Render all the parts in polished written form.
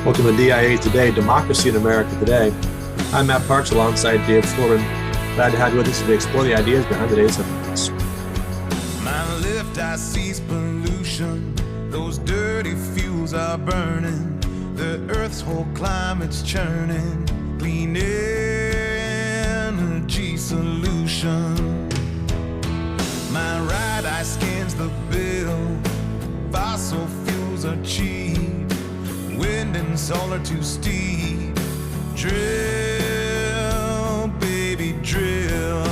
Welcome to DIA Today, Democracy in America Today. I'm Matt Parks alongside David Corbin. Glad to have you with us to explore the ideas behind today's headlines. My left eye sees pollution. Those dirty fuels are burning. The earth's whole climate's churning. Clean energy solution. My right eye scans the bill. Fossil fuels are cheap. Wind and solar too steep. Drill, baby, drill.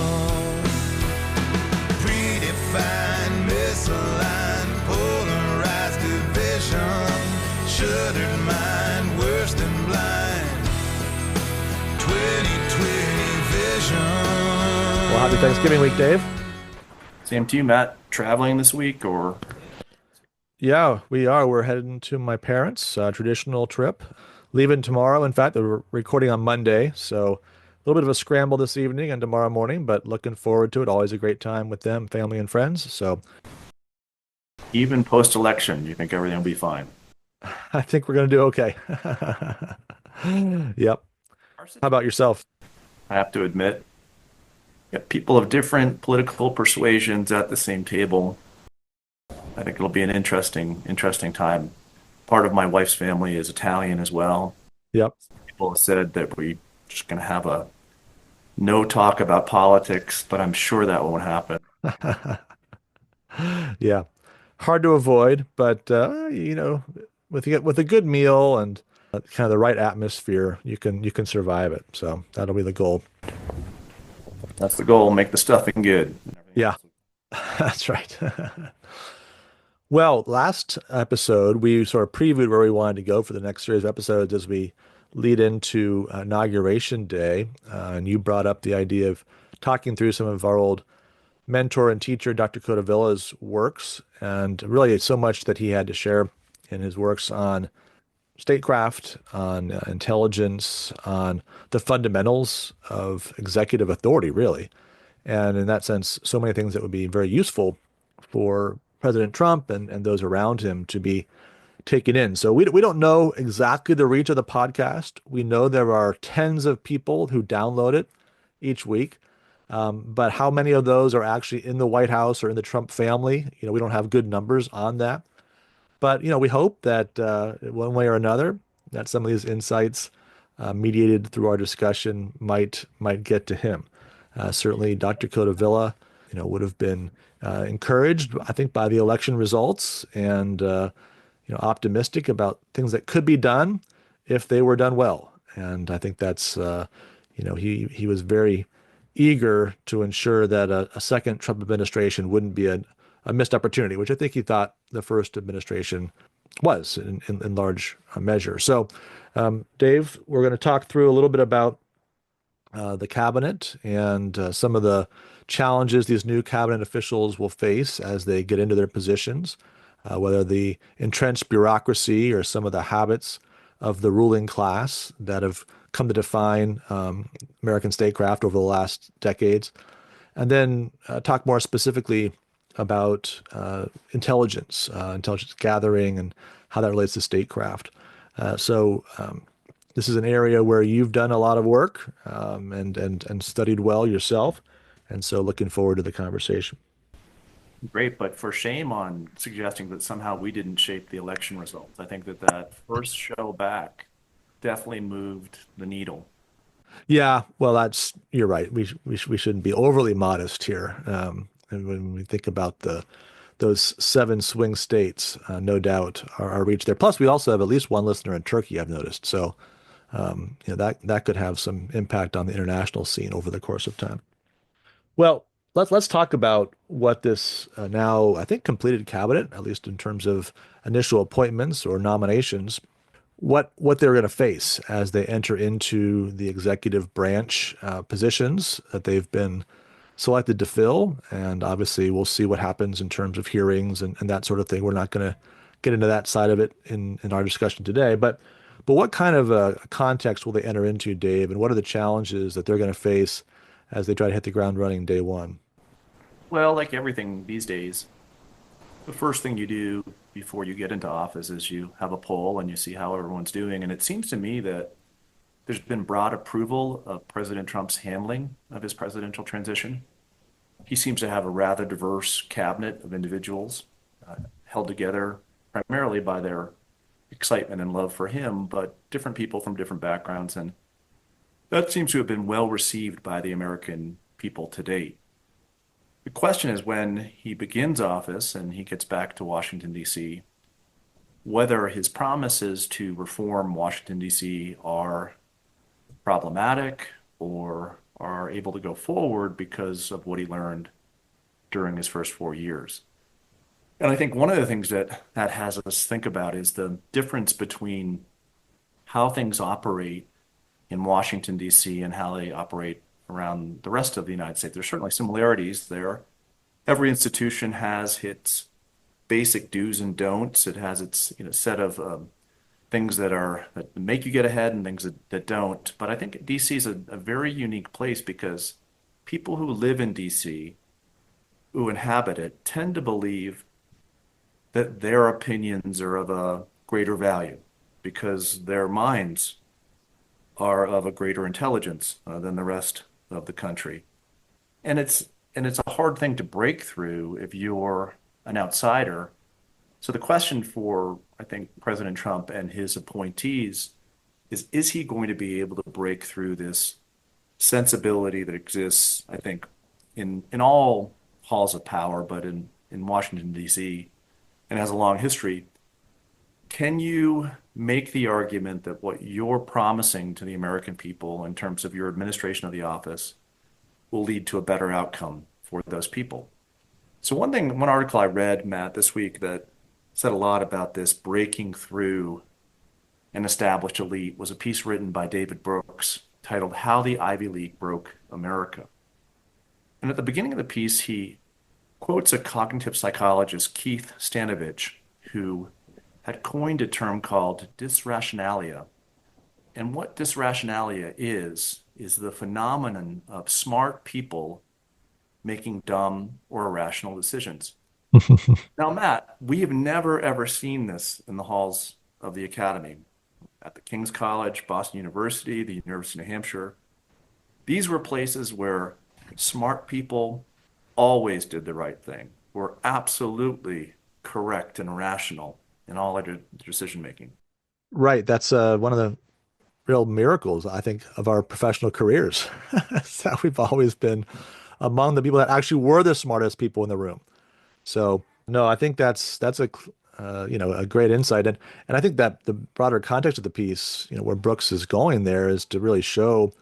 Predefined, misaligned, polarized division. Shuttered mind, worse than blind. 2020 vision. Well, happy Thanksgiving week, Dave. Same to you, Matt. Traveling this week or? Yeah, we are. We're heading to my parents' traditional trip. Leaving tomorrow. In fact, we're recording on Monday, so a little bit of a scramble this evening and tomorrow morning, but looking forward to it. Always a great time with them, family and friends. So Even post-election, you think everything will be fine? I think we're going to do okay. Yep. How about yourself? I have to admit, got people of different political persuasions at the same table. I think it'll be an interesting time. Part of my wife's family is Italian as well. Yep. People have said that we're just going to have a no talk about politics, but I'm sure that won't happen. Yeah. Hard to avoid, but with a good meal and kind of the right atmosphere, you can survive it. So that'll be the goal. That's the goal, make the stuffing good. Yeah, that's right. Well, last episode, we sort of previewed where we wanted to go for the next series of episodes as we lead into Inauguration Day. And you brought up the idea of talking through some of our old mentor and teacher, Dr. Codevilla's works. And really, it's so much that he had to share in his works on statecraft, on intelligence, on the fundamentals of executive authority, really. And in that sense, so many things that would be very useful for President Trump and those around him to be taken in. So we don't know exactly the reach of the podcast. We know there are tens of people who download it each week. But how many of those are actually in the White House or in the Trump family? We don't have good numbers on that. But, we hope that one way or another, that some of these insights mediated through our discussion might get to him. Certainly, Dr. Codevilla, would have been encouraged, I think, by the election results and, optimistic about things that could be done if they were done well. And I think that's, he was very eager to ensure that a second Trump administration wouldn't be a missed opportunity, which I think he thought the first administration was in large measure. So, Dave, we're going to talk through a little bit about the cabinet and some of the challenges these new cabinet officials will face as they get into their positions, whether the entrenched bureaucracy or some of the habits of the ruling class that have come to define American statecraft over the last decades, and then talk more specifically about intelligence gathering and how that relates to statecraft. So this is an area where you've done a lot of work and studied well yourself. And so looking forward to the conversation. Great, but for shame on suggesting that somehow we didn't shape the election results. I think that first show back definitely moved the needle. Yeah, well, you're right. We shouldn't be overly modest here. And when we think about those 7 swing states, no doubt our reach there. Plus, we also have at least one listener in Turkey, I've noticed. So that could have some impact on the international scene over the course of time. Well, let's talk about what this now, I think, completed cabinet, at least in terms of initial appointments or nominations, what they're going to face as they enter into the executive branch positions that they've been selected to fill. And obviously, we'll see what happens in terms of hearings and that sort of thing. We're not going to get into that side of it in our discussion today. But what kind of a context will they enter into, Dave? And what are the challenges that they're going to face as they try to hit the ground running day one? Well, like everything these days, the first thing you do before you get into office is you have a poll and you see how everyone's doing. And it seems to me that there's been broad approval of President Trump's handling of his presidential transition. He seems to have a rather diverse cabinet of individuals held together primarily by their excitement and love for him, but different people from different backgrounds. And that seems to have been well received by the American people to date. The question is when he begins office and he gets back to Washington, D.C., whether his promises to reform Washington, D.C. are problematic or are able to go forward because of what he learned during his first 4 years. And I think one of the things that has us think about is the difference between how things operate in Washington, D.C. and how they operate around the rest of the United States. There's certainly similarities there. Every institution has its basic do's and don'ts. It has its set of things that make you get ahead and things that don't. But I think DC is a very unique place because people who live in DC, who inhabit it, tend to believe that their opinions are of a greater value because their minds are of a greater intelligence than the rest of the country. And it's a hard thing to break through if you're an outsider. So the question for, I think, President Trump and his appointees is he going to be able to break through this sensibility that exists, I think, in all halls of power, but in Washington, D.C., and has a long history. Can you make the argument that what you're promising to the American people in terms of your administration of the office will lead to a better outcome for those people? So one article I read, Matt, this week that said a lot about this breaking through an established elite was a piece written by David Brooks titled How the Ivy League Broke America. And at the beginning of the piece, he quotes a cognitive psychologist, Keith Stanovich, who had coined a term called disrationalia. And what disrationalia is the phenomenon of smart people making dumb or irrational decisions. Now, Matt, we have never, ever seen this in the halls of the academy. At the King's College, Boston University, the University of New Hampshire, these were places where smart people always did the right thing, were absolutely correct and rational in all their decision making. Right. That's one of the real miracles, I think, of our professional careers. Is that we've always been among the people that actually were the smartest people in the room. So no, I think that's a great insight, and I think that the broader context of the piece, where Brooks is going there, is to really show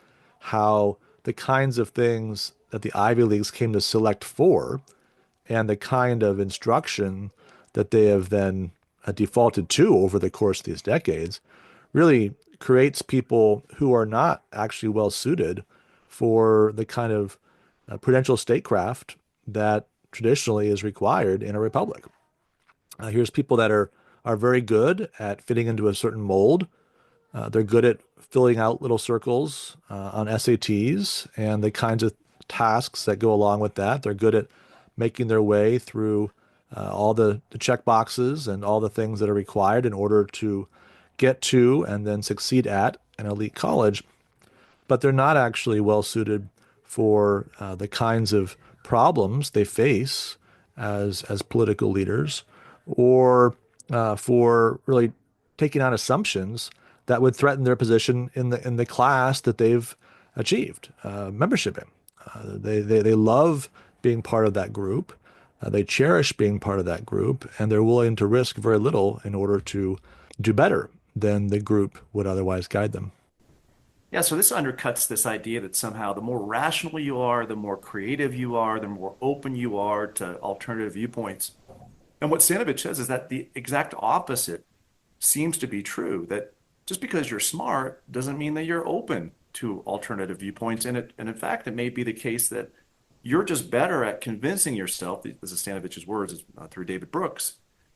how the kinds of things that the Ivy Leagues came to select for, and the kind of instruction that they have then defaulted to over the course of these decades, really creates people who are not actually well suited for the kind of prudential statecraft that traditionally is required in a republic. Here's people that are very good at fitting into a certain mold. They're good at filling out little circles on SATs and the kinds of tasks that go along with that. They're good at making their way through all the check boxes and all the things that are required in order to get to and then succeed at an elite college. But they're not actually well suited for the kinds of problems they face as political leaders, or for really taking on assumptions that would threaten their position in the class that they've achieved membership in. They love being part of that group. They cherish being part of that group, and they're willing to risk very little in order to do better than the group would otherwise guide them. Yeah, so this undercuts this idea that somehow the more rational you are, the more creative you are, the more open you are to alternative viewpoints. And what Stanovich says is that the exact opposite seems to be true, that just because you're smart doesn't mean that you're open to alternative viewpoints. And in fact, it may be the case that you're just better at convincing yourself, this is Stanovich's words through David Brooks,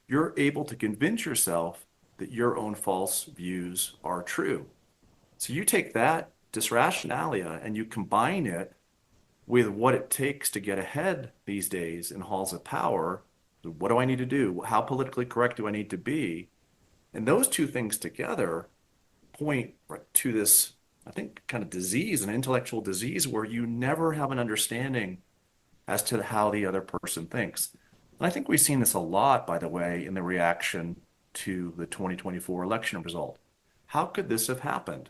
you're able to convince yourself that your own false views are true. So you take that disrationalia and you combine it with what it takes to get ahead these days in halls of power, What do I need to do? How politically correct do I need to be? And those two things together point right to this, I think, kind of disease, an intellectual disease where you never have an understanding as to how the other person thinks. And I think we've seen this a lot, by the way, in the reaction to the 2024 election result. How could this have happened?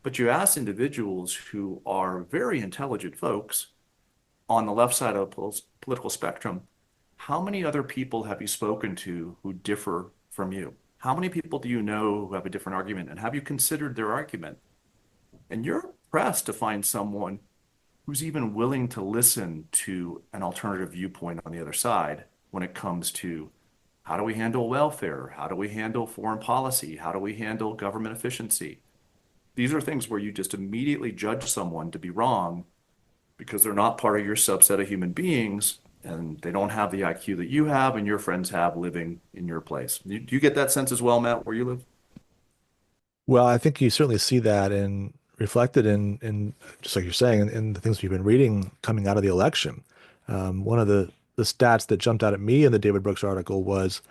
But you ask individuals who are very intelligent folks on the left side of the political spectrum, how many other people have you spoken to who differ from you? How many people do you know who have a different argument? And have you considered their argument? And you're pressed to find someone who's even willing to listen to an alternative viewpoint on the other side when it comes to how do we handle welfare? How do we handle foreign policy? How do we handle government efficiency? These are things where you just immediately judge someone to be wrong because they're not part of your subset of human beings and they don't have the IQ that you have and your friends have living in your place. Do you get that sense as well, Matt, where you live? Well, I think you certainly see that in reflected in just like you're saying, in the things we've been reading coming out of the election. One of the stats that jumped out at me in the David Brooks article was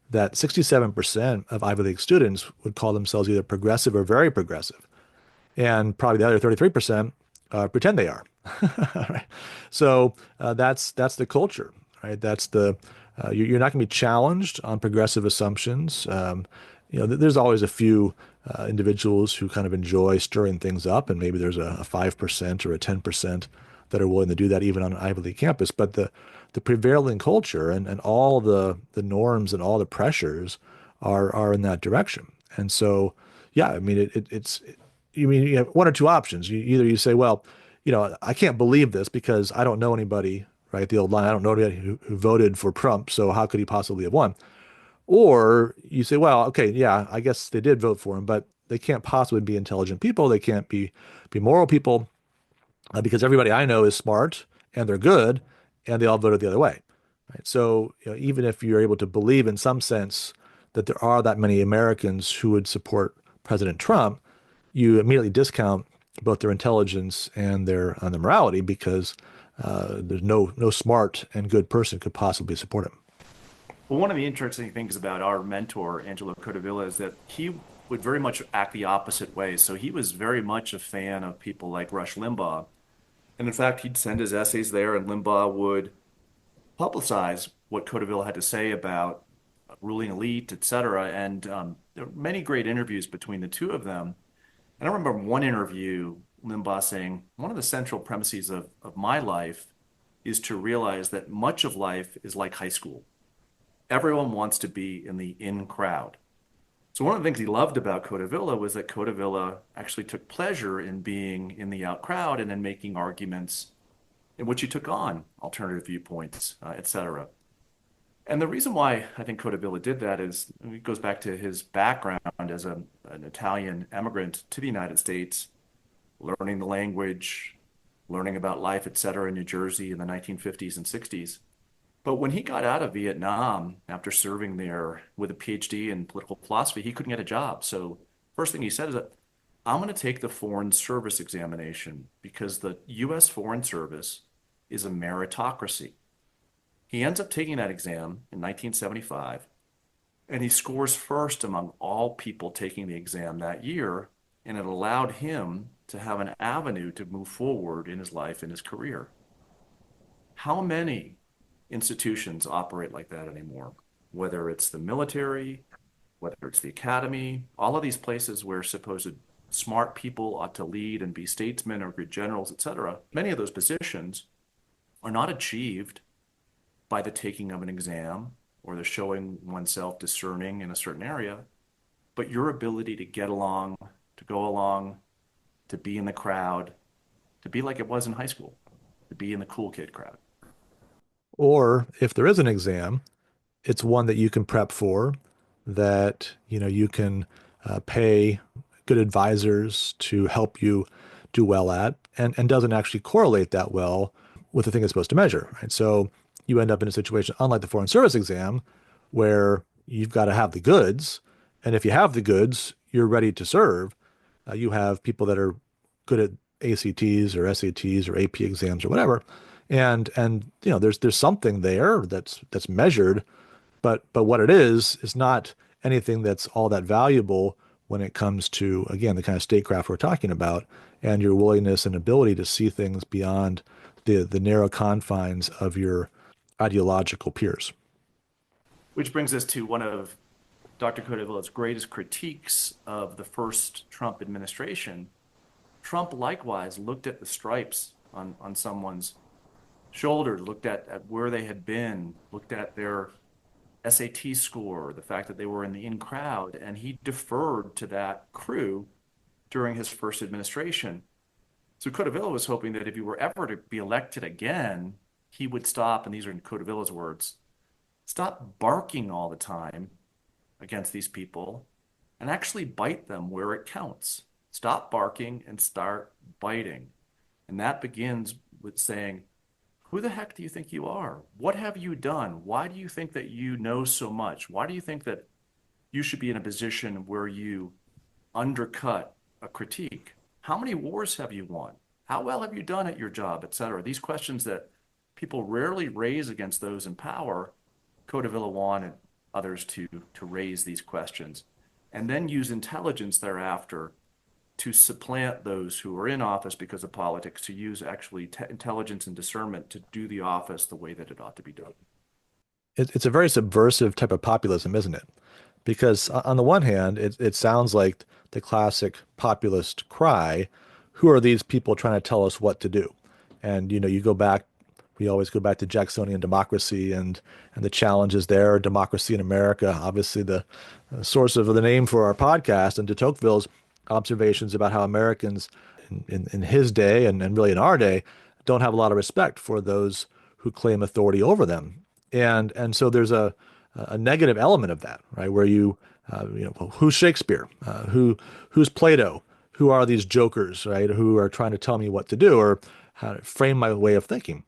that 67% of Ivy League students would call themselves either progressive or very progressive, and probably the other 33% pretend they are. Right? So that's the culture, right? That's the you're not going to be challenged on progressive assumptions. There's always a few individuals who kind of enjoy stirring things up, and maybe there's a 5% or a 10% that are willing to do that even on an Ivy League campus. But the prevailing culture and all the norms and all the pressures are in that direction. And so, yeah, I mean, it's you have one or two options. Either you say, well, I can't believe this because I don't know anybody, right? The old line, I don't know anybody who voted for Trump, so how could he possibly have won? Or you say, well, okay, yeah, I guess they did vote for him, but they can't possibly be intelligent people. They can't be moral people because everybody I know is smart and they're good and they all voted the other way. Right? So even if you're able to believe in some sense that there are that many Americans who would support President Trump, you immediately discount both their intelligence and their morality because there's no smart and good person could possibly support him. Well, one of the interesting things about our mentor, Angelo Codevilla, is that he would very much act the opposite way. So he was very much a fan of people like Rush Limbaugh. And in fact, he'd send his essays there, and Limbaugh would publicize what Codevilla had to say about ruling elite, et cetera. And there were many great interviews between the two of them. And I remember one interview, Limbaugh saying, one of the central premises of my life is to realize that much of life is like high school. Everyone wants to be in the in crowd. So one of the things he loved about Codevilla was that Codevilla actually took pleasure in being in the out crowd and in making arguments in which he took on alternative viewpoints, et cetera. And the reason why I think Codevilla did that is it goes back to his background as an Italian immigrant to the United States, learning the language, learning about life, et cetera, in New Jersey in the 1950s and 60s. But when he got out of Vietnam after serving there with a PhD in political philosophy, he couldn't get a job. So first thing he said is that I'm going to take the Foreign Service examination because the U.S. Foreign Service is a meritocracy. He ends up taking that exam in 1975, and he scores first among all people taking the exam that year, and it allowed him to have an avenue to move forward in his life and his career. How many institutions operate like that anymore? Whether it's the military, whether it's the academy, all of these places where supposed smart people ought to lead and be statesmen or good generals, et cetera, many of those positions are not achieved by the taking of an exam or the showing oneself discerning in a certain area, but your ability to get along, to go along, to be in the crowd, to be like it was in high school, to be in the cool kid crowd. Or if there is an exam, it's one that you can prep for, that you can pay good advisors to help you do well at, and doesn't actually correlate that well with the thing it's supposed to measure, right? So you end up in a situation, unlike the Foreign Service exam, where you've got to have the goods, and if you have the goods, you're ready to serve. You have people that are good at ACTs or SATs or AP exams or whatever, and there's something there that's measured, But what it is not anything that's all that valuable when it comes to, again, the kind of statecraft we're talking about and your willingness and ability to see things beyond the narrow confines of your ideological peers. Which brings us to one of Dr. Codevilla's greatest critiques of the first Trump administration. Trump likewise looked at the stripes on someone's shoulders, looked at where they had been, looked at their SAT score, the fact that they were in the in crowd, and he deferred to that crew during his first administration. So Codevilla was hoping that if he were ever to be elected again, he would stop, and these are in Codevilla's words, stop barking all the time against these people and actually bite them where it counts. Stop barking and start biting. And that begins with saying, who the heck do you think you are? What have you done? Why do you think that you know so much? Why do you think that you should be in a position where you undercut a critique? How many wars have you won? How well have you done at your job, et cetera? These questions that people rarely raise against those in power, Codevilla wanted others to raise these questions and then use intelligence thereafter to supplant those who are in office because of politics, to use actually intelligence and discernment to do the office the way that it ought to be done. It's a very subversive type of populism, isn't it? Because on the one hand, it sounds like the classic populist cry, who are these people trying to tell us what to do? And, we always go back to Jacksonian democracy and the challenges there, democracy in America, obviously the source of the name for our podcast, and de Tocqueville's observations about how Americans in his day and really in our day don't have a lot of respect for those who claim authority over them. And so there's a negative element of that, right? Where who's Shakespeare? Who's Plato? Who are these jokers, right? Who are trying to tell me what to do or how to frame my way of thinking.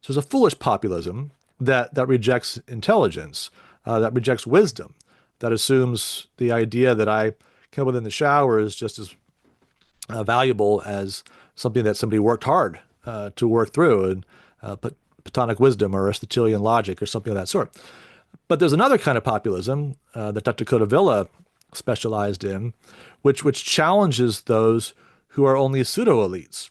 So there's a foolish populism that rejects intelligence, that rejects wisdom, that assumes the idea that I come within the shower is just as valuable as something that somebody worked hard to work through, and Platonic wisdom or Aristotelian logic or something of that sort. But there's another kind of populism that Dr. Codevilla specialized in, which challenges those who are only pseudo-elites.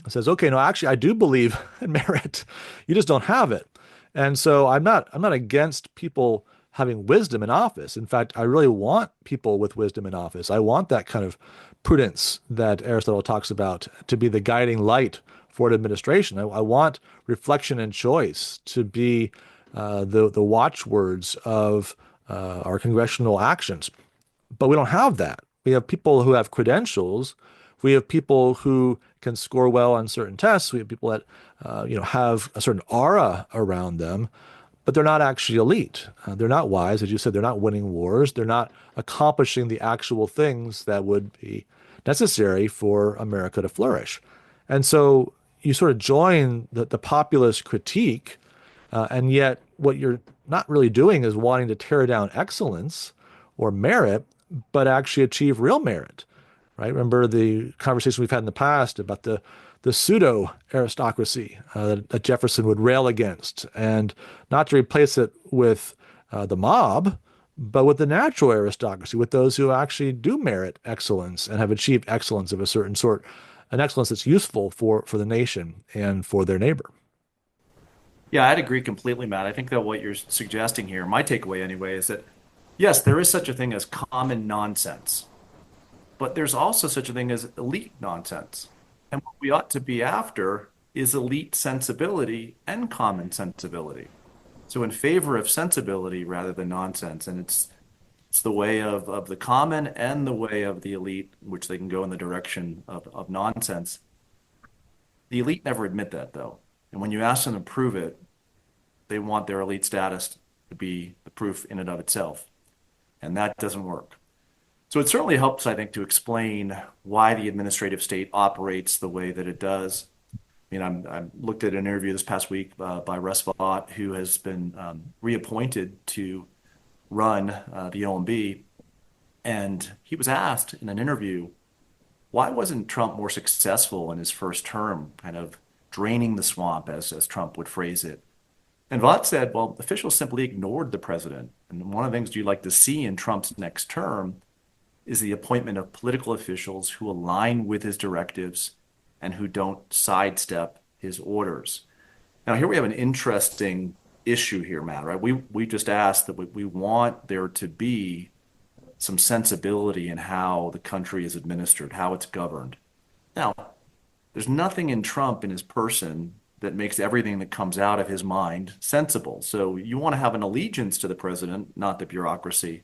It says, okay, no, actually, I do believe in merit. You just don't have it. And so I'm not against people having wisdom in office. In fact, I really want people with wisdom in office. I want that kind of prudence that Aristotle talks about to be the guiding light for an administration. I want reflection and choice to be the watchwords of our congressional actions. But we don't have that. We have people who have credentials. We have people who can score well on certain tests. We have people that have a certain aura around them, but they're not actually elite. They're not wise, as you said. They're not winning wars. They're not accomplishing the actual things that would be necessary for America to flourish. And so you sort of join the populist critique, and yet what you're not really doing is wanting to tear down excellence or merit, but actually achieve real merit. Right? Remember the conversation we've had in the past about the pseudo aristocracy that Jefferson would rail against, and not to replace it with the mob, but with the natural aristocracy, with those who actually do merit excellence and have achieved excellence of a certain sort, an excellence that's useful for the nation and for their neighbor. Yeah, I'd agree completely, Matt. I think that what you're suggesting here, my takeaway anyway, is that yes, there is such a thing as common nonsense. But there's also such a thing as elite nonsense. And what we ought to be after is elite sensibility and common sensibility. So in favor of sensibility rather than nonsense. And it's the way of the common and the way of the elite, which they can go in the direction of nonsense. The elite never admit that, though. And when you ask them to prove it, they want their elite status to be the proof in and of itself. And that doesn't work. So it certainly helps, I think, to explain why the administrative state operates the way that it does. I mean, I looked at an interview this past week by Russ Vought, who has been reappointed to run the OMB. And he was asked in an interview, why wasn't Trump more successful in his first term, kind of draining the swamp, as Trump would phrase it? And Vought said, well, officials simply ignored the president. And one of the things you'd like to see in Trump's next term is the appointment of political officials who align with his directives and who don't sidestep his orders. Now, here we have an interesting issue here, Matt, right? We just asked that we want there to be some sensibility in how the country is administered, how it's governed. Now, there's nothing in Trump in his person that makes everything that comes out of his mind sensible. So you want to have an allegiance to the president, not the bureaucracy,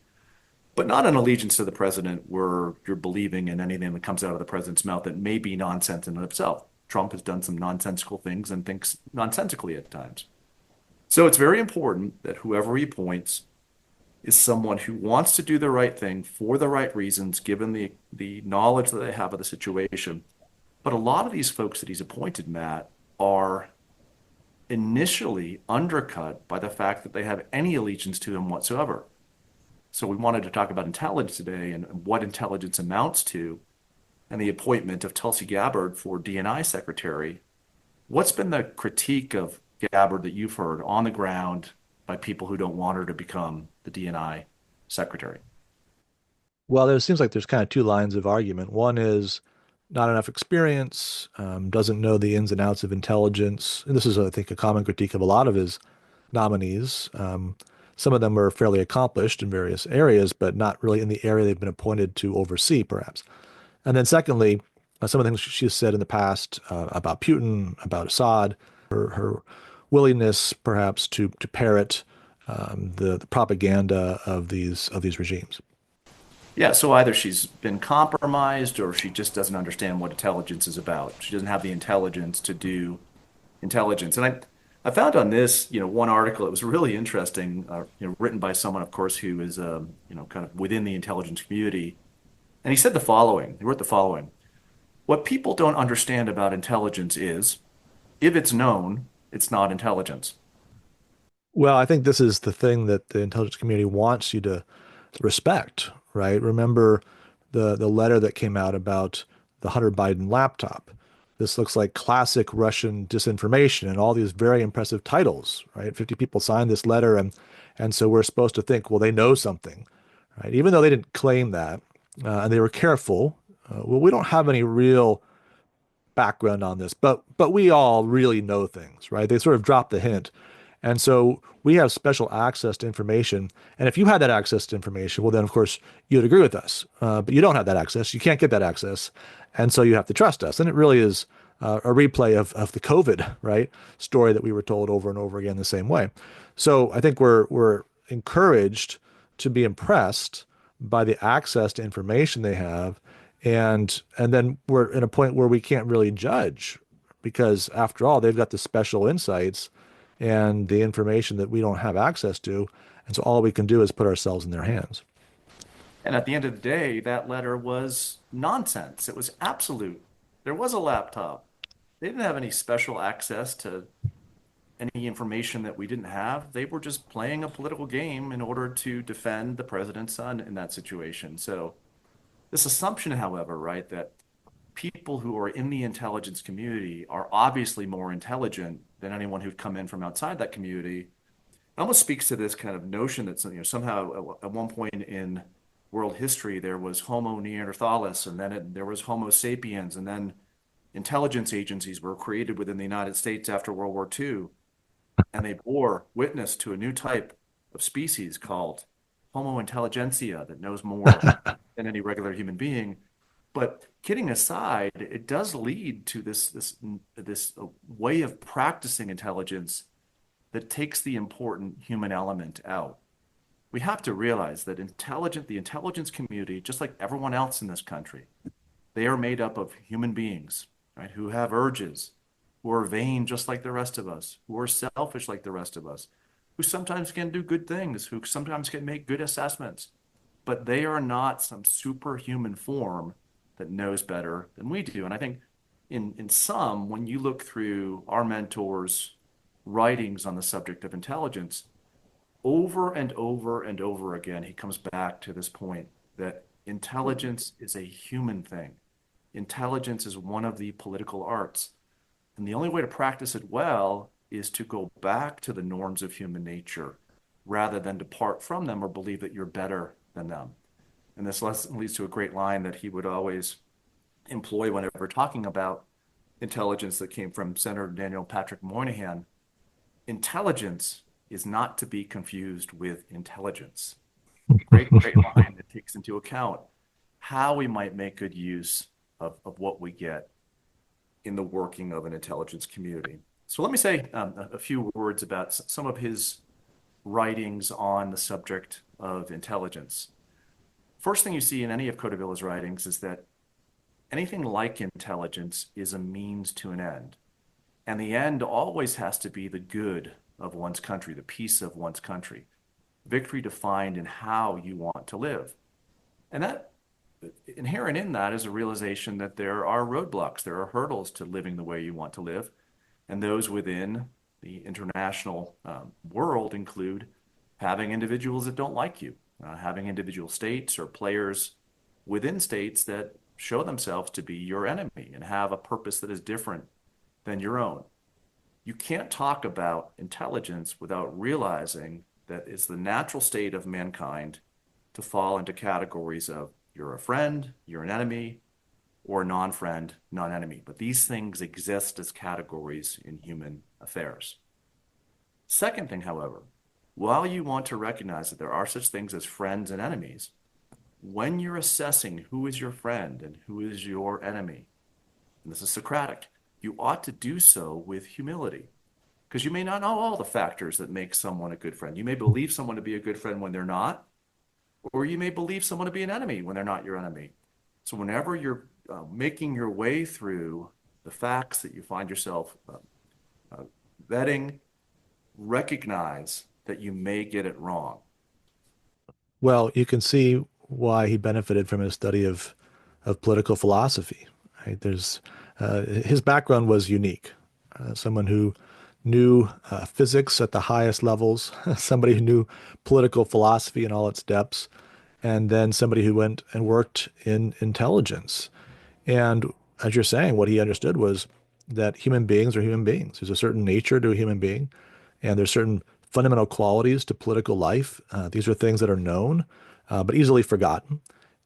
but not an allegiance to the president where you're believing in anything that comes out of the president's mouth that may be nonsense in and of itself. Trump has done some nonsensical things and thinks nonsensically at times. So it's very important that whoever he appoints is someone who wants to do the right thing for the right reasons, given the knowledge that they have of the situation. But a lot of these folks that he's appointed, Matt, are initially undercut by the fact that they have any allegiance to him whatsoever. So we wanted to talk about intelligence today and what intelligence amounts to, and the appointment of Tulsi Gabbard for DNI secretary. What's been the critique of Gabbard that you've heard on the ground by people who don't want her to become the DNI secretary? Well, there seems like there's kind of two lines of argument. One is not enough experience, doesn't know the ins and outs of intelligence. And this is, I think, a common critique of a lot of his nominees. Some of them are fairly accomplished in various areas, but not really in the area they've been appointed to oversee, perhaps. And then secondly, some of the things she's said in the past about Putin, about Assad, her willingness perhaps to parrot the propaganda of these regimes. Yeah, so either she's been compromised or she just doesn't understand what intelligence is about. She doesn't have the intelligence to do intelligence. And I found on this, one article, it was really interesting, written by someone, of course, who is, kind of within the intelligence community. And he said the following, he wrote the following: what people don't understand about intelligence is, if it's known, it's not intelligence. Well, I think this is the thing that the intelligence community wants you to respect, right? Remember the letter that came out about the Hunter Biden laptop. This looks like classic Russian disinformation and all these very impressive titles, right? 50 people signed this letter, and so we're supposed to think, well, they know something, right? Even though they didn't claim that, and they were careful. Well, we don't have any real background on this, but we all really know things, right? They sort of dropped the hint. And so we have special access to information. And if you had that access to information, well, then, of course, you'd agree with us. But you don't have that access. You can't get that access. And so you have to trust us. And it really is a replay of the COVID, right, story that we were told over and over again the same way. So I think we're encouraged to be impressed by the access to information they have. And then we're in a point where we can't really judge because, after all, they've got the special insights and the information that we don't have access to. And so all we can do is put ourselves in their hands. And at the end of the day, that letter was nonsense. It was absolute. There was a laptop. They didn't have any special access to any information that we didn't have. They were just playing a political game in order to defend the president's son in that situation. So this assumption, however, right, that people who are in the intelligence community are obviously more intelligent than anyone who'd come in from outside that community, it almost speaks to this kind of notion that somehow at one point in world history there was Homo neanderthalis, and then there was Homo sapiens, and then intelligence agencies were created within the United States after World War II, and they bore witness to a new type of species called Homo intelligentsia that knows more than any regular human being. But kidding aside, it does lead to this way of practicing intelligence that takes the important human element out. We have to realize that the intelligence community, just like everyone else in this country, they are made up of human beings, right, who have urges, who are vain just like the rest of us, who are selfish like the rest of us, who sometimes can do good things, who sometimes can make good assessments, but they are not some superhuman form that knows better than we do. And I think in some, when you look through our mentors' writings on the subject of intelligence, over and over and over again, he comes back to this point that intelligence is a human thing. Intelligence is one of the political arts. And the only way to practice it well is to go back to the norms of human nature rather than depart from them or believe that you're better than them. And this lesson leads to a great line that he would always employ whenever talking about intelligence that came from Senator Daniel Patrick Moynihan. Intelligence is not to be confused with intelligence. Great, great line that takes into account how we might make good use of what we get in the working of an intelligence community. So let me say a few words about some of his writings on the subject of intelligence. First thing you see in any of Codevilla's writings is that anything like intelligence is a means to an end. And the end always has to be the good of one's country, the peace of one's country. Victory defined in how you want to live. And that inherent in that is a realization that there are roadblocks, there are hurdles to living the way you want to live. And those within the international world include having individuals that don't like you, having individual states or players within states that show themselves to be your enemy and have a purpose that is different than your own. You can't talk about intelligence without realizing that it's the natural state of mankind to fall into categories of you're a friend, you're an enemy, or non-friend, non-enemy. But these things exist as categories in human affairs. Second thing, however, while you want to recognize that there are such things as friends and enemies, when you're assessing who is your friend and who is your enemy, and this is Socratic, you ought to do so with humility. Because you may not know all the factors that make someone a good friend. You may believe someone to be a good friend when they're not, or you may believe someone to be an enemy when they're not your enemy. So whenever you're making your way through the facts that you find yourself vetting, recognize that you may get it wrong. Well, you can see why he benefited from his study of political philosophy. Right? His background was unique. Someone who knew physics at the highest levels, somebody who knew political philosophy in all its depths, and then somebody who went and worked in intelligence. And as you're saying, what he understood was that human beings are human beings. There's a certain nature to a human being, and there's certain fundamental qualities to political life. These are things that are known, but easily forgotten,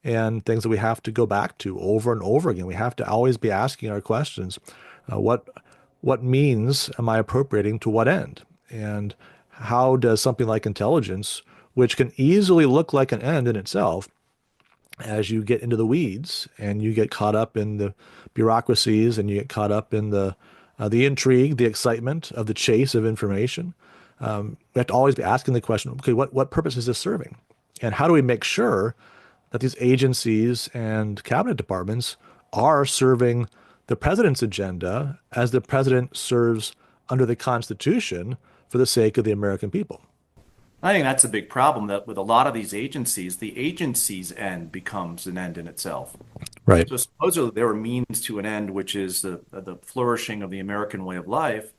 and things that we have to go back to over and over again. We have to always be asking our questions. What means am I appropriating to what end? And how does something like intelligence, which can easily look like an end in itself, as you get into the weeds and you get caught up in the bureaucracies and you get caught up in the intrigue, the excitement of the chase of information, we have to always be asking the question, okay, what purpose is this serving? And how do we make sure that these agencies and cabinet departments are serving the president's agenda as the president serves under the Constitution for the sake of the American people? I think that's a big problem that with a lot of these agencies, the agency's end becomes an end in itself. Right. So supposedly there are means to an end, which is the flourishing of the American way of life.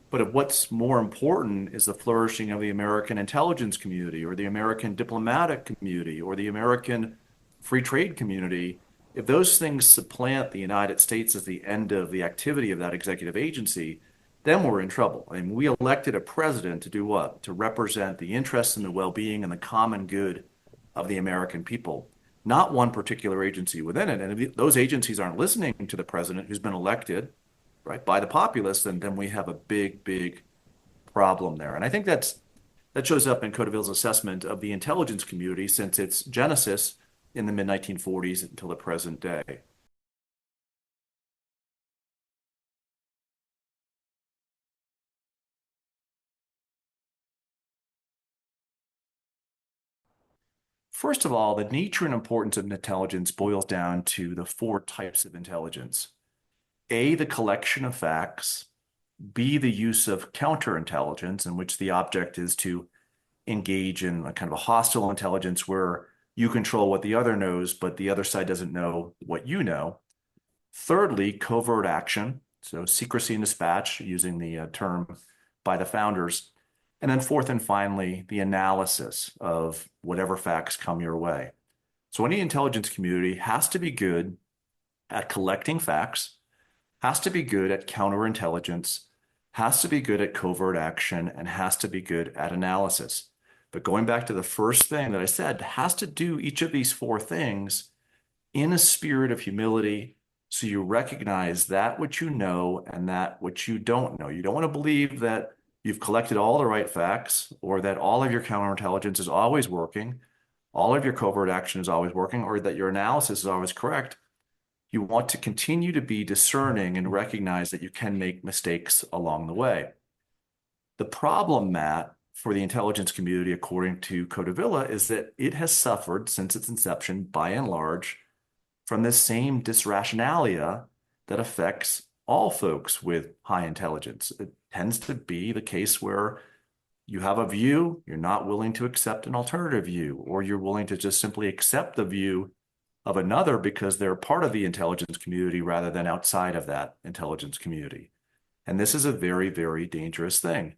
But if what's more important is the flourishing of the American intelligence community or the American diplomatic community or the American free trade community, if those things supplant the United States as the end of the activity of that executive agency, then we're in trouble. I mean, we elected a president to do what? To represent the interests and the well-being and the common good of the American people, not one particular agency within it. And if those agencies aren't listening to the president who's been elected, right, by the populace, then we have a big, big problem there. And I think that shows up in Codevilla's assessment of the intelligence community since its genesis in the mid-1940s until the present day. First of all, the nature and importance of intelligence boils down to the four types of intelligence. A, the collection of facts. B, the use of counterintelligence, in which the object is to engage in a kind of a hostile intelligence where you control what the other knows, but the other side doesn't know what you know. Thirdly, covert action, so secrecy and dispatch, using the term by the founders. And then fourth and finally, the analysis of whatever facts come your way. So any intelligence community has to be good at collecting facts, has to be good at counterintelligence, has to be good at covert action, and has to be good at analysis. But going back to the first thing that I said, has to do each of these four things in a spirit of humility, so you recognize that which you know and that which you don't know. You don't want to believe that you've collected all the right facts, or that all of your counterintelligence is always working, all of your covert action is always working, or that your analysis is always correct. You want to continue to be discerning and recognize that you can make mistakes along the way. The problem, Matt, for the intelligence community, according to Codevilla, is that it has suffered since its inception, by and large, from this same dysrationalia that affects all folks with high intelligence. It tends to be the case where you have a view, you're not willing to accept an alternative view, or you're willing to just simply accept the view of another because they're part of the intelligence community rather than outside of that intelligence community. And this is a very, very dangerous thing,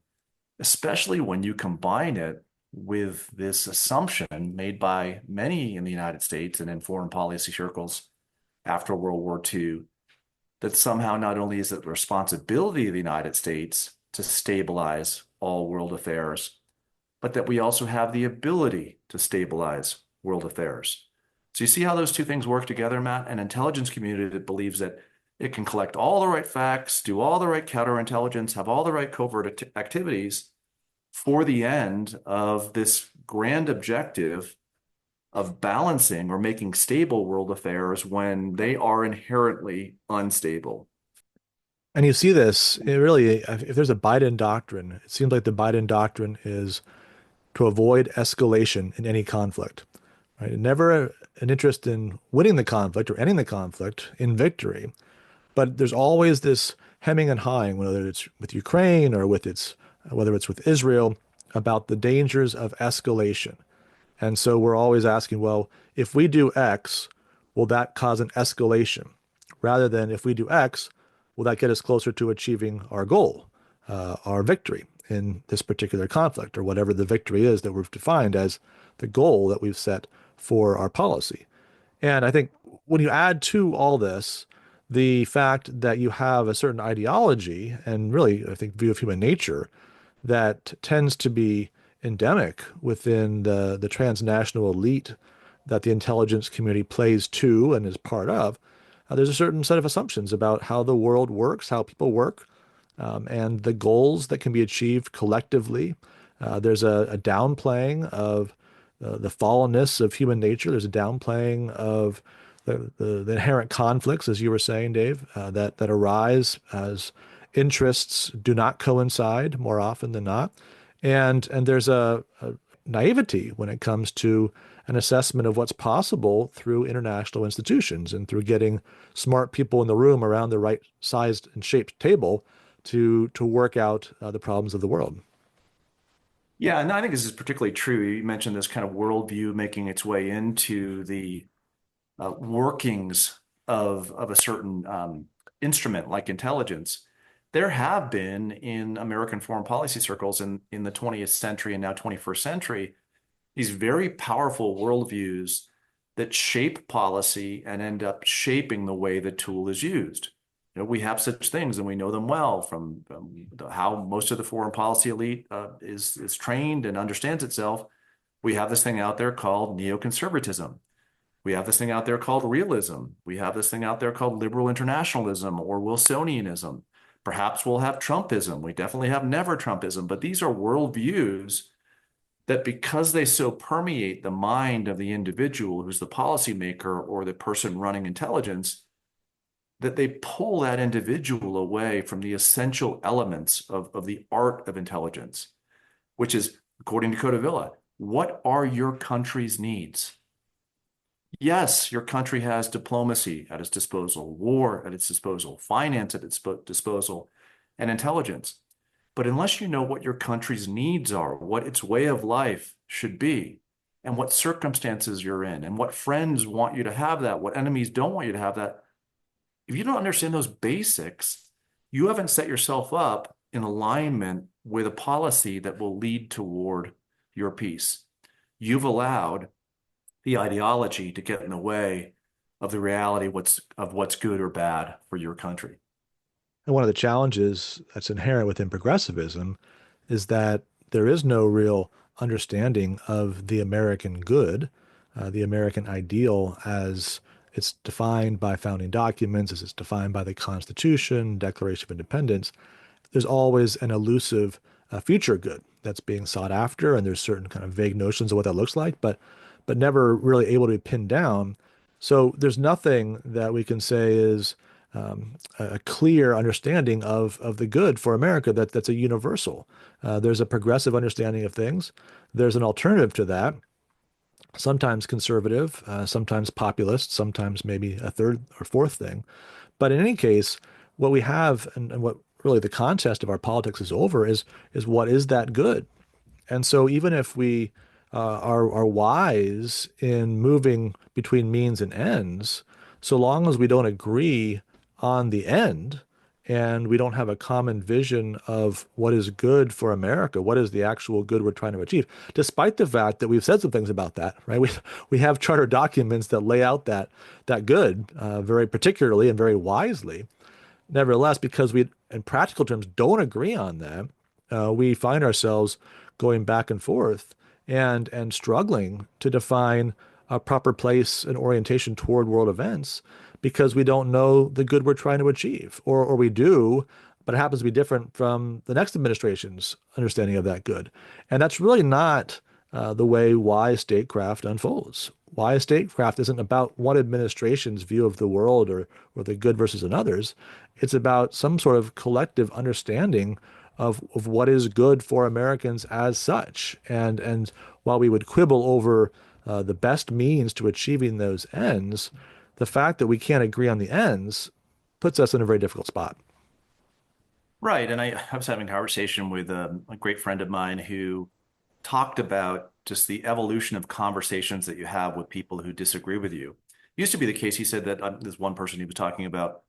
especially when you combine it with this assumption made by many in the United States and in foreign policy circles after World War II, that somehow not only is it the responsibility of the United States to stabilize all world affairs, but that we also have the ability to stabilize world affairs. So you see how those two things work together, Matt? An intelligence community that believes that it can collect all the right facts, do all the right counterintelligence, have all the right covert activities for the end of this grand objective of balancing or making stable world affairs when they are inherently unstable. And you see this, it really, if there's a Biden doctrine, it seems like the Biden doctrine is to avoid escalation in any conflict, right? Never an interest in winning the conflict or ending the conflict in victory, but there's always this hemming and hawing, whether it's with Ukraine or whether it's with Israel, about the dangers of escalation. And so we're always asking, well, if we do X, will that cause an escalation? Rather than if we do X, will that get us closer to achieving our goal, our victory in this particular conflict, or whatever the victory is that we've defined as the goal that we've set for our policy. And I think when you add to all this the fact that you have a certain ideology and really, I think, view of human nature that tends to be endemic within the transnational elite that the intelligence community plays to and is part of, there's a certain set of assumptions about how the world works, how people work, and the goals that can be achieved collectively. There's a downplaying of the fallenness of human nature. There's a downplaying of the inherent conflicts, as you were saying, Dave, that arise as interests do not coincide more often than not. And there's a naivety when it comes to an assessment of what's possible through international institutions and through getting smart people in the room around the right sized and shaped table to work out the problems of the world. Yeah, and I think this is particularly true. You mentioned this kind of worldview making its way into the workings of a certain instrument like intelligence. There have been in American foreign policy circles in the 20th century and now 21st century, these very powerful worldviews that shape policy and end up shaping the way the tool is used. You know, we have such things and we know them well from how most of the foreign policy elite is trained and understands itself. We have this thing out there called neoconservatism. We have this thing out there called realism. We have this thing out there called liberal internationalism or Wilsonianism. Perhaps we'll have Trumpism. We definitely have never Trumpism, but these are worldviews that, because they so permeate the mind of the individual who's the policymaker or the person running intelligence, that they pull that individual away from the essential elements of the art of intelligence, which is, according to Codevilla, what are your country's needs? Yes, your country has diplomacy at its disposal, war at its disposal, finance at its disposal, and intelligence. But unless you know what your country's needs are, what its way of life should be, and what circumstances you're in, and what friends want you to have that, what enemies don't want you to have that, if you don't understand those basics, you haven't set yourself up in alignment with a policy that will lead toward your peace. You've allowed the ideology to get in the way of the reality of what's good or bad for your country. And one of the challenges that's inherent within progressivism is that there is no real understanding of the American good, the American ideal as it's defined by founding documents, as it's defined by the Constitution, Declaration of Independence. There's always an elusive future good that's being sought after, and there's certain kind of vague notions of what that looks like, but never really able to be pinned down. So there's nothing that we can say is a clear understanding of the good for America that's a universal. There's a progressive understanding of things. There's an alternative to that, sometimes conservative, sometimes populist, sometimes maybe a third or fourth thing. But in any case, what we have and what really the contest of our politics is over is what is that good? And so even if we are wise in moving between means and ends, so long as we don't agree on the end and we don't have a common vision of what is good for America, what is the actual good we're trying to achieve, despite the fact that we've said some things about that, right? We have charter documents that lay out that good very particularly and very wisely. Nevertheless, because we, in practical terms, don't agree on that, we find ourselves going back and forth and struggling to define a proper place and orientation toward world events because we don't know the good we're trying to achieve, or we do, but it happens to be different from the next administration's understanding of that good. And that's really not the way wise statecraft unfolds. Wise statecraft isn't about one administration's view of the world or the good versus another's. It's about some sort of collective understanding of what is good for Americans as such. And while we would quibble over the best means to achieving those ends, the fact that we can't agree on the ends puts us in a very difficult spot. Right. And I was having a conversation with a great friend of mine who talked about just the evolution of conversations that you have with people who disagree with you. It used to be the case, he said that there's one person he was talking about,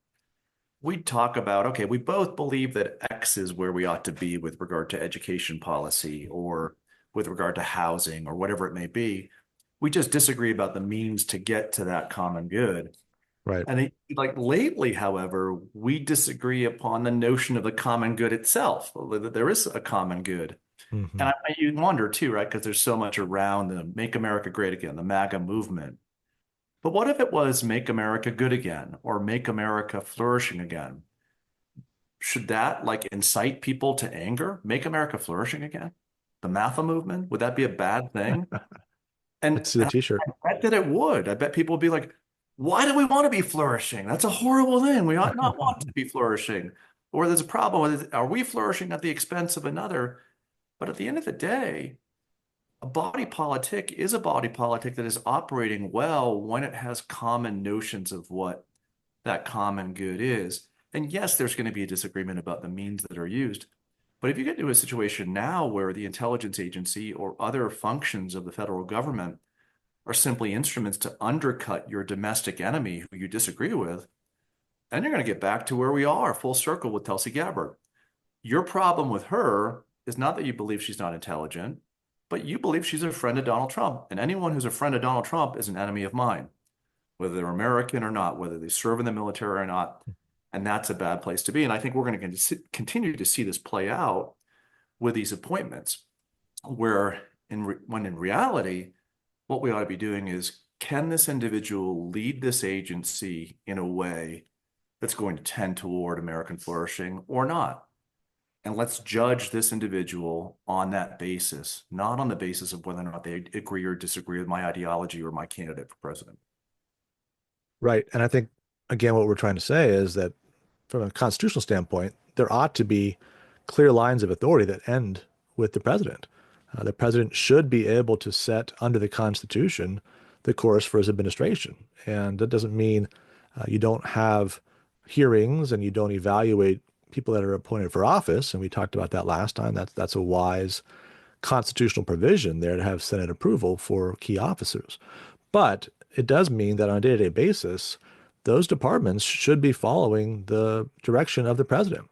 we'd talk about, okay, we both believe that X is where we ought to be with regard to education policy or with regard to housing or whatever it may be. We just disagree about the means to get to that common good. Right. And like lately, however, we disagree upon the notion of the common good itself, that there is a common good. Mm-hmm. And you wonder too, right? Because there's so much around the Make America Great Again, the MAGA movement. But what if it was Make America Good Again or Make America Flourishing Again? Should that like incite people to anger? Make America Flourishing Again? The MAFA movement? Would that be a bad thing? Let's see the t-shirt. I bet that it would. I bet people would be like, why do we want to be flourishing? That's a horrible thing. We ought not want to be flourishing. Or there's a problem with, are we flourishing at the expense of another? But at the end of the day, a body politic is a body politic that is operating well when it has common notions of what that common good is. And yes, there's going to be a disagreement about the means that are used. But if you get to a situation now where the intelligence agency or other functions of the federal government are simply instruments to undercut your domestic enemy who you disagree with, then you're going to get back to where we are, full circle with Tulsi Gabbard. Your problem with her is not that you believe she's not intelligent, but you believe she's a friend of Donald Trump. And anyone who's a friend of Donald Trump is an enemy of mine, whether they're American or not, whether they serve in the military or not. And that's a bad place to be. And I think we're going to continue to see this play out with these appointments, where when in reality, what we ought to be doing is, can this individual lead this agency in a way that's going to tend toward American flourishing or not? And let's judge this individual on that basis, not on the basis of whether or not they agree or disagree with my ideology or my candidate for president. Right. And I think, again, what we're trying to say is that from a constitutional standpoint, there ought to be clear lines of authority that end with the president. The president should be able to set under the Constitution the course for his administration. And that doesn't mean you don't have hearings and you don't evaluate people that are appointed for office. And we talked about that last time. That's a wise constitutional provision there to have Senate approval for key officers. But it does mean that on a day-to-day basis, those departments should be following the direction of the president.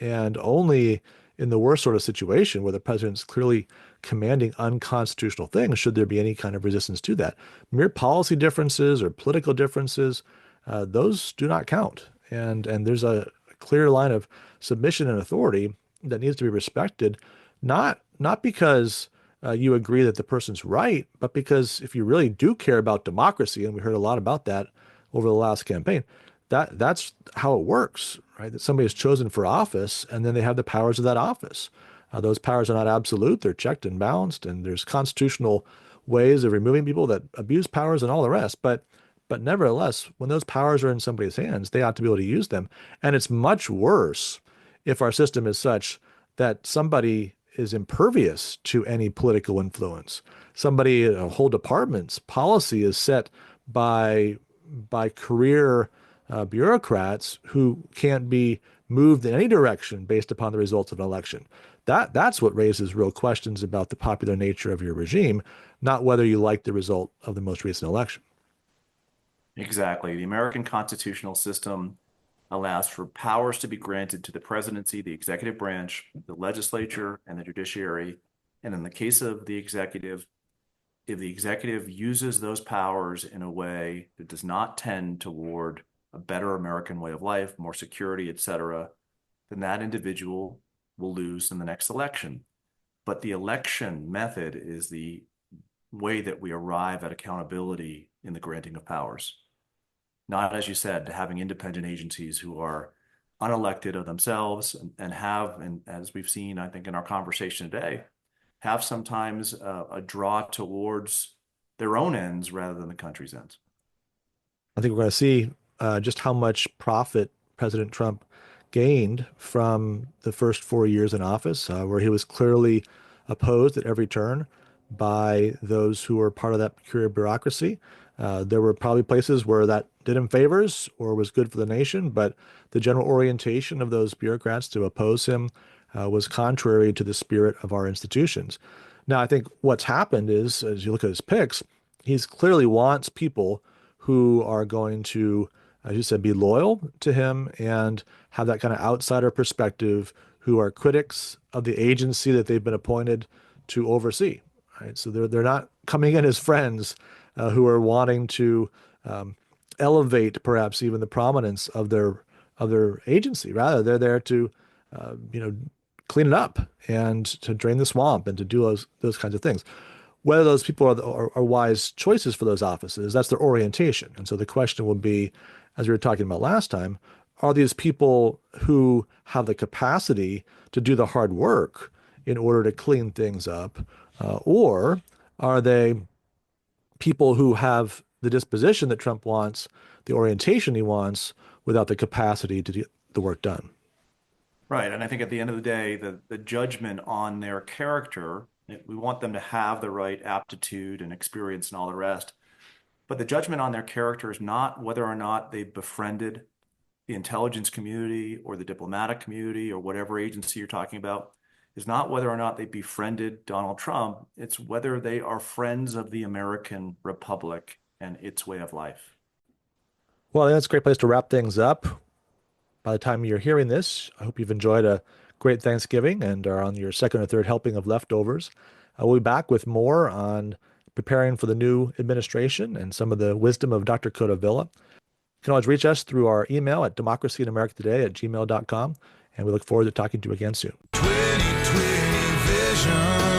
And only in the worst sort of situation where the president's clearly commanding unconstitutional things should there be any kind of resistance to that. Mere policy differences or political differences, those do not count. And there's a clear line of submission and authority that needs to be respected, not because you agree that the person's right, but because if you really do care about democracy, and we heard a lot about that over the last campaign, that's how it works, right? That somebody is chosen for office, and then they have the powers of that office. Those powers are not absolute; they're checked and balanced, and there's constitutional ways of removing people that abuse powers and all the rest. But nevertheless, when those powers are in somebody's hands, they ought to be able to use them. And it's much worse if our system is such that somebody is impervious to any political influence. Somebody, whole department's policy is set by career bureaucrats who can't be moved in any direction based upon the results of an election. That's what raises real questions about the popular nature of your regime, not whether you like the result of the most recent election. Exactly. The American constitutional system allows for powers to be granted to the presidency, the executive branch, the legislature, and the judiciary. And in the case of the executive, if the executive uses those powers in a way that does not tend toward a better American way of life, more security, et cetera, then that individual will lose in the next election. But the election method is the way that we arrive at accountability in the granting of powers. Not, as you said, having independent agencies who are unelected of themselves and as we've seen, I think, in our conversation today, have sometimes a draw towards their own ends rather than the country's ends. I think we're going to see just how much profit President Trump gained from the first 4 years in office, where he was clearly opposed at every turn by those who were part of that career bureaucracy. There were probably places where that did him favors or was good for the nation, but the general orientation of those bureaucrats to oppose him was contrary to the spirit of our institutions. Now, I think what's happened is, as you look at his picks, he's clearly wants people who are going to, as you said, be loyal to him and have that kind of outsider perspective, who are critics of the agency that they've been appointed to oversee. Right? So they're not coming in as friends who are wanting to elevate perhaps even the prominence of their agency. Rather, they're there to clean it up and to drain the swamp and to do those kinds of things. Whether those people are wise choices for those offices, that's their orientation. And so the question will be, as we were talking about last time, are these people who have the capacity to do the hard work in order to clean things up, or are they people who have the disposition that Trump wants, the orientation he wants, without the capacity to get the work done? Right. And I think at the end of the day, the judgment on their character, we want them to have the right aptitude and experience and all the rest. But the judgment on their character is not whether or not they befriended the intelligence community or the diplomatic community or whatever agency you're talking about. Is not whether or not they befriended Donald Trump. It's whether they are friends of the American Republic and its way of life. Well, I think that's a great place to wrap things up. By the time you're hearing this, I hope you've enjoyed a great Thanksgiving and are on your second or third helping of leftovers. We'll be back with more on preparing for the new administration and some of the wisdom of Dr. Codevilla. You can always reach us through our email at democracyinamericatoday@gmail.com, and we look forward to talking to you again soon. 2020 vision.